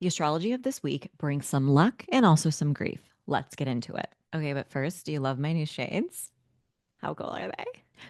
The astrology of this week brings some luck and also some grief. Let's get into it. Okay, but first, do you love my new shades? How cool are they?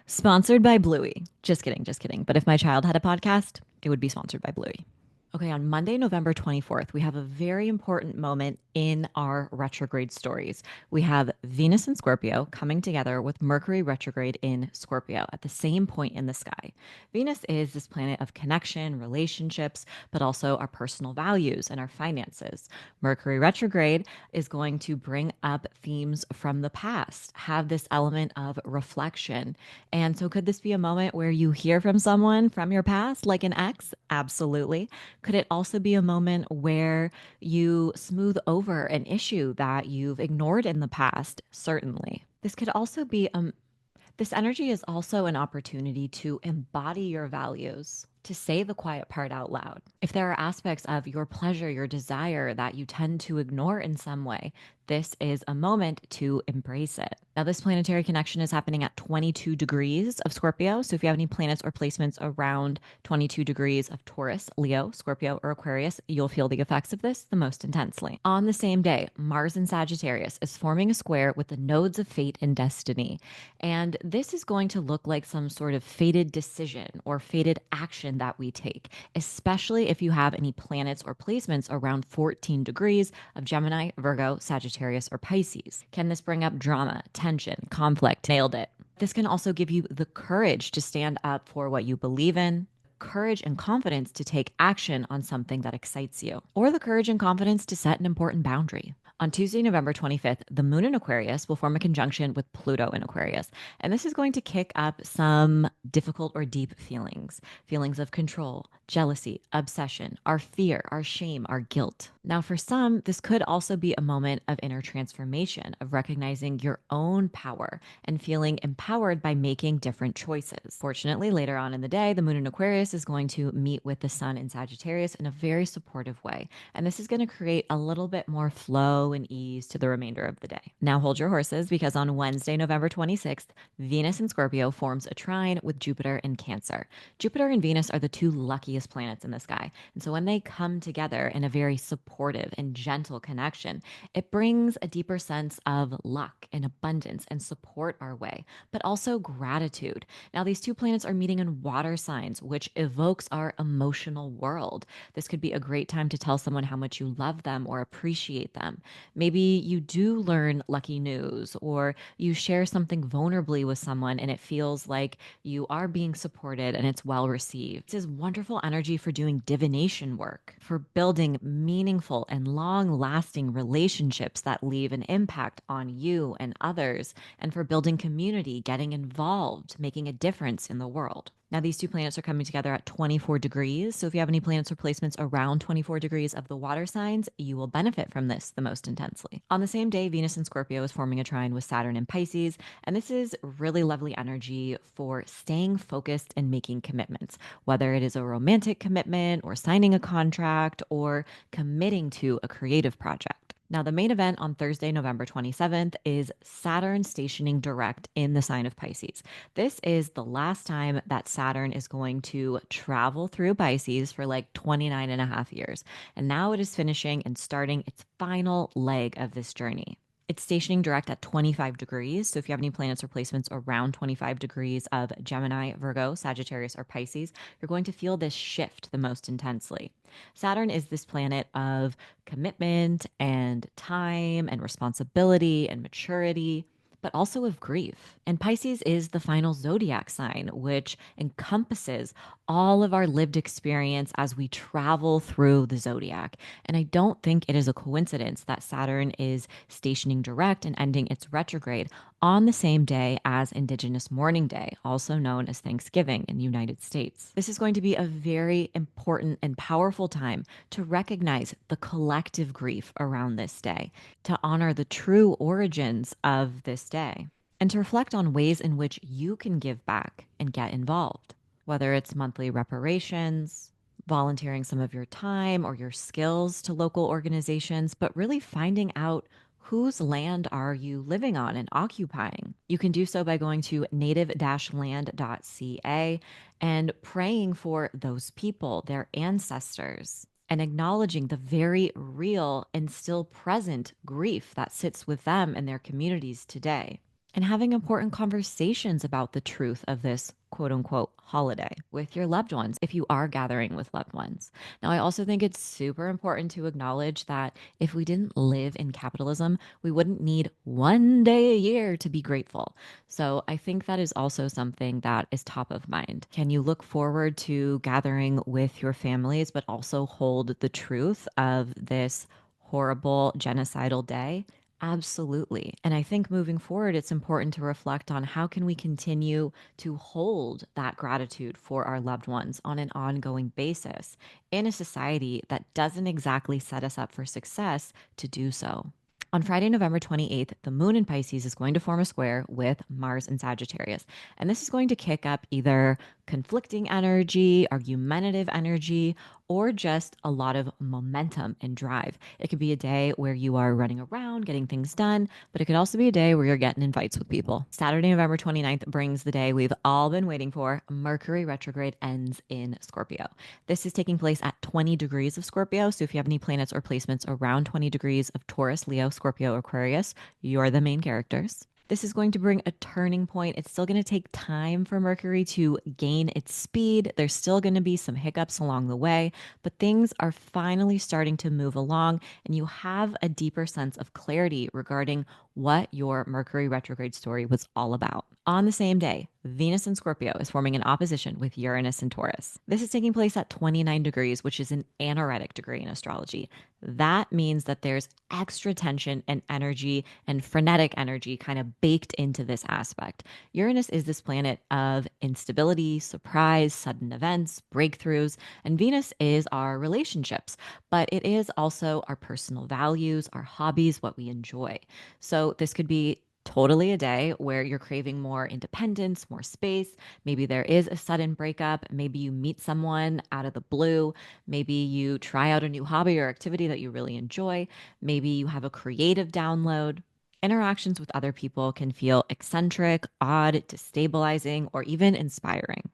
Sponsored by Bluey. Just kidding, just kidding. But if my child had a podcast, it would be sponsored by Bluey. Okay, on Monday, November 24th, we have a very important moment in our retrograde stories. We have Venus and Scorpio coming together with Mercury retrograde in Scorpio at the same point in the sky. Venus is this planet of connection, relationships, but also our personal values and our finances. Mercury retrograde is going to bring up themes from the past, have this element of reflection. And so, could this be a moment where you hear from someone from your past, like an ex? Absolutely. Could it also be a moment where you smooth over an issue that you've ignored in the past? Certainly. This energy is also an opportunity to embody your values, to say the quiet part out loud. If there are aspects of your pleasure, your desire that you tend to ignore in some way, this is a moment to embrace it. Now, this planetary connection is happening at 22 degrees of Scorpio. So, if you have any planets or placements around 22 degrees of Taurus, Leo, Scorpio, or Aquarius, you'll feel the effects of this the most intensely. On the same day, Mars in Sagittarius is forming a square with the nodes of fate and destiny. And this is going to look like some sort of fated decision or fated action that we take, especially if you have any planets or placements around 14 degrees of Gemini, Virgo, Sagittarius, or Pisces. Can this bring up drama, tension, conflict? Nailed it. This can also give you the courage to stand up for what you believe in, courage and confidence to take action on something that excites you, or the courage and confidence to set an important boundary. On Tuesday, November 25th, the moon in Aquarius will form a conjunction with Pluto in Aquarius. And this is going to kick up some difficult or deep feelings, feelings of control, jealousy, obsession, our fear, our shame, our guilt. Now, for some, this could also be a moment of inner transformation, of recognizing your own power and feeling empowered by making different choices. Fortunately, later on in the day, the moon in Aquarius is going to meet with the sun in Sagittarius in a very supportive way. And this is going to create a little bit more flow and ease to the remainder of the day. Now hold your horses because on Wednesday, November 26th, Venus in Scorpio forms a trine with Jupiter in Cancer. Jupiter and Venus are the two luckiest planets in the sky. And so when they come together in a very supportive and gentle connection, it brings a deeper sense of luck and abundance and support our way, but also gratitude. Now, these two planets are meeting in water signs, which evokes our emotional world. This could be a great time to tell someone how much you love them or appreciate them. Maybe you do learn lucky news or you share something vulnerably with someone and it feels like you are being supported and it's well received. This is wonderful energy for doing divination work, for building meaningful and long lasting relationships that leave an impact on you and others, and for building community, getting involved, making a difference in the world. Now, these two planets are coming together at 24 degrees. So, if you have any planets or placements around 24 degrees of the water signs, you will benefit from this the most intensely. On the same day, Venus in Scorpio is forming a trine with Saturn in Pisces. And this is really lovely energy for staying focused and making commitments, whether it is a romantic commitment or signing a contract or committing to a creative project. Now, the main event on Thursday, November 27th is Saturn stationing direct in the sign of Pisces. This is the last time that Saturn is going to travel through Pisces for like 29 and a half years. And now it is finishing and starting its final leg of this journey. It's stationing direct at 25 degrees. So if you have any planets or placements around 25 degrees of Gemini, Virgo, Sagittarius, or Pisces, you're going to feel this shift the most intensely. Saturn is this planet of commitment and time and responsibility and maturity, but also of grief. And Pisces is the final zodiac sign, which encompasses all of our lived experience as we travel through the zodiac. And I don't think it is a coincidence that Saturn is stationing direct and ending its retrograde on the same day as Indigenous Mourning Day, also known as Thanksgiving in the United States. This is going to be a very important and powerful time to recognize the collective grief around this day, to honor the true origins of this day, and to reflect on ways in which you can give back and get involved, whether it's monthly reparations, volunteering some of your time or your skills to local organizations, but really finding out whose land are you living on and occupying. You can do so by going to native-land.ca and praying for those people, their ancestors, and acknowledging the very real and still present grief that sits with them and their communities today, and having important conversations about the truth of this quote unquote holiday with your loved ones if you are gathering with loved ones. Now, I also think it's super important to acknowledge that if we didn't live in capitalism, we wouldn't need one day a year to be grateful. So I think that is also something that is top of mind. Can you look forward to gathering with your families, but also hold the truth of this horrible genocidal day? Absolutely. And I think moving forward, it's important to reflect on how can we continue to hold that gratitude for our loved ones on an ongoing basis in a society that doesn't exactly set us up for success to do so. On Friday, November 28th, the moon in Pisces is going to form a square with Mars in Sagittarius. And this is going to kick up either conflicting energy, argumentative energy, or just a lot of momentum and drive. It could be a day where you are running around, getting things done, but it could also be a day where you're getting invites with people. Saturday, November 29th brings the day we've all been waiting for. Mercury retrograde ends in Scorpio. This is taking place at 20 degrees of Scorpio. So if you have any planets or placements around 20 degrees of Taurus, Leo, Scorpio, Aquarius, you're the main characters. This is going to bring a turning point. It's still going to take time for Mercury to gain its speed. There's still going to be some hiccups along the way, but things are finally starting to move along, and you have a deeper sense of clarity regarding what your Mercury retrograde story was all about. On the same day, Venus in Scorpio is forming an opposition with Uranus in Taurus. This is taking place at 29 degrees, which is an anaretic degree in astrology. That means that there's extra tension and energy and frenetic energy kind of baked into this aspect. Uranus is this planet of instability, surprise, sudden events, breakthroughs, and Venus is our relationships, but it is also our personal values, our hobbies, what we enjoy. So this could be totally a day where you're craving more independence, more space. Maybe there is a sudden breakup. Maybe you meet someone out of the blue. Maybe you try out a new hobby or activity that you really enjoy. Maybe you have a creative download. Interactions with other people can feel eccentric, odd, destabilizing, or even inspiring.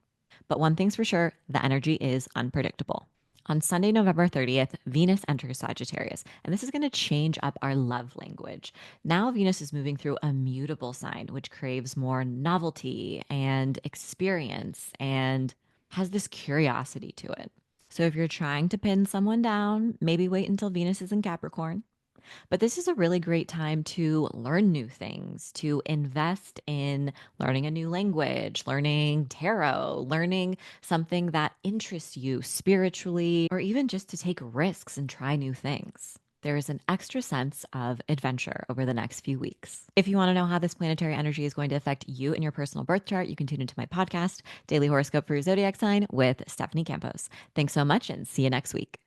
But one thing's for sure, the energy is unpredictable. On Sunday, November 30th, Venus enters Sagittarius, and this is going to change up our love language. Now, Venus is moving through a mutable sign, which craves more novelty and experience and has this curiosity to it. So, if you're trying to pin someone down, maybe wait until Venus is in Capricorn. But this is a really great time to learn new things, to invest in learning a new language, learning tarot, learning something that interests you spiritually, or even just to take risks and try new things. There is an extra sense of adventure over the next few weeks. If you want to know how this planetary energy is going to affect you and your personal birth chart, you can tune into my podcast, Daily Horoscope for Your Zodiac Sign with Stephanie Campos. Thanks so much and see you next week.